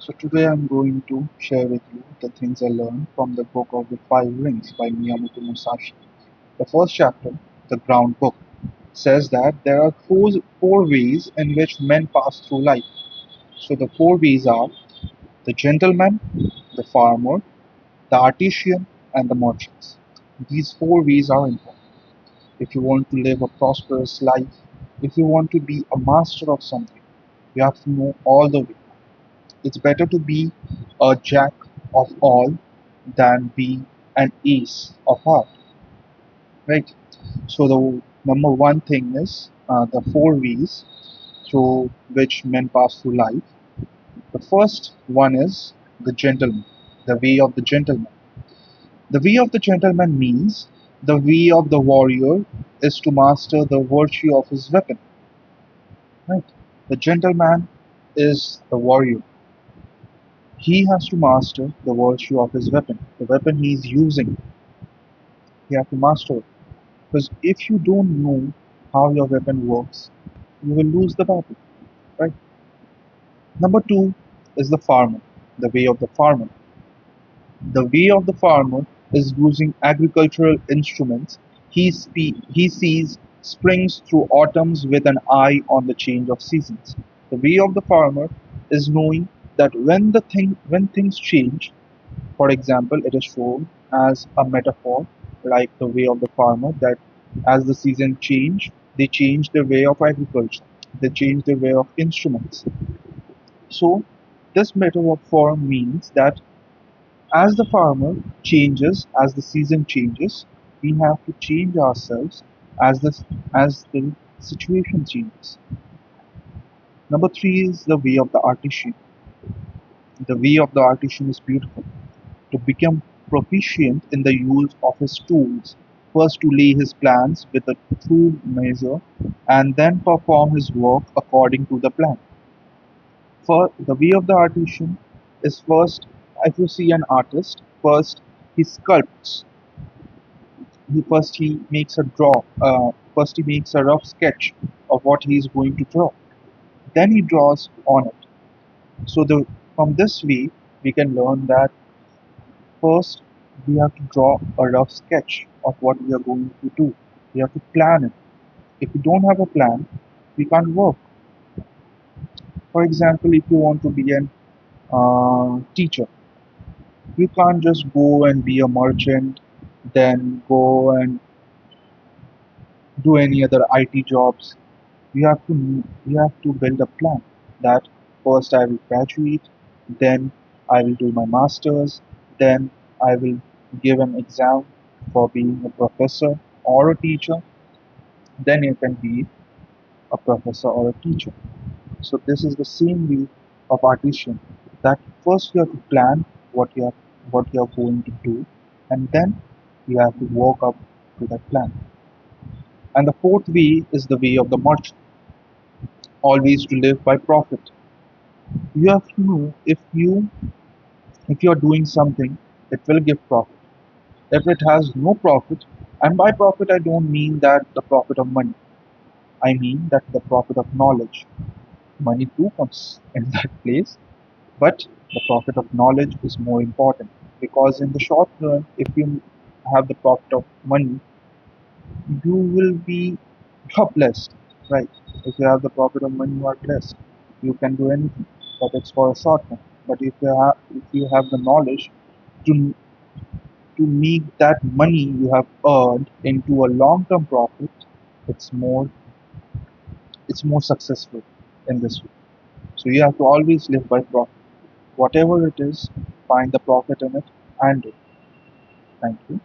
So today I'm going to share with you the things I learned from the book of the Five Rings by Miyamoto Musashi. The first chapter, the ground book, says that there are four ways in which men pass through life. So the four ways are the gentleman, the farmer, the artisan, and the merchants. These four ways are important. If you want to live a prosperous life, if you want to be a master of something, you have to know all the way. It's better to be a jack of all than be an ace of heart, right? So the number one thing is the four V's through which men pass through life. The first one is the gentleman, the way of the gentleman. The way of the gentleman means the way of the warrior is to master the virtue of his weapon, right? The gentleman is the warrior. He has to master the virtue of his weapon. The weapon he is using, you have to master it. Because if you don't know how your weapon works, you will lose the battle, right? Number two is the farmer, the way of the farmer. The way of the farmer is using agricultural instruments. He sees springs through autumns with an eye on the change of seasons. The way of the farmer is knowing that when things change. For example, it is shown as a metaphor, like the way of the farmer, that as the season change, they change their way of agriculture, they change their way of instruments. So, this metaphor means that as the farmer changes, as the season changes, we have to change ourselves as the situation changes. Number three is the way of the artisan. The way of the artisan is beautiful. To become proficient in the use of his tools, first to lay his plans with a true measure, and then perform his work according to the plan. For the way of the artisan is first, if you see an artist, first he sculpts, he makes a first he makes a rough sketch of what he is going to draw. Then he draws on it. So from this way we can learn that first, we have to draw a rough sketch of what we are going to do. We have to plan it. If we don't have a plan, we can't work. For example, if you want to be an teacher, you can't just go and be a merchant, then go and do any other IT jobs. You have to build a plan that first I will graduate, then I will do my masters, then I will give an exam for being a professor or a teacher, then you can be a professor or a teacher. So this is the same way of artisan, that first you have to plan what you are going to do, and then you have to work up to that plan. And the fourth way is the way of the merchant, always to live by profit. You have to know if you are doing something, it will give profit. If it has no profit, and by profit I don't mean that the profit of money, I mean that the profit of knowledge. Money too comes in that place, but the profit of knowledge is more important, because in the short run, if you have the profit of money, you will be you're blessed, right? If you have the profit of money, you are blessed. You can do anything, but it's for a short term. But if you have the knowledge to make that money you have earned into a long term profit, it's more it's more successful in this way. So you have to always live by profit. Whatever it is, find the profit in it and do it. Thank you.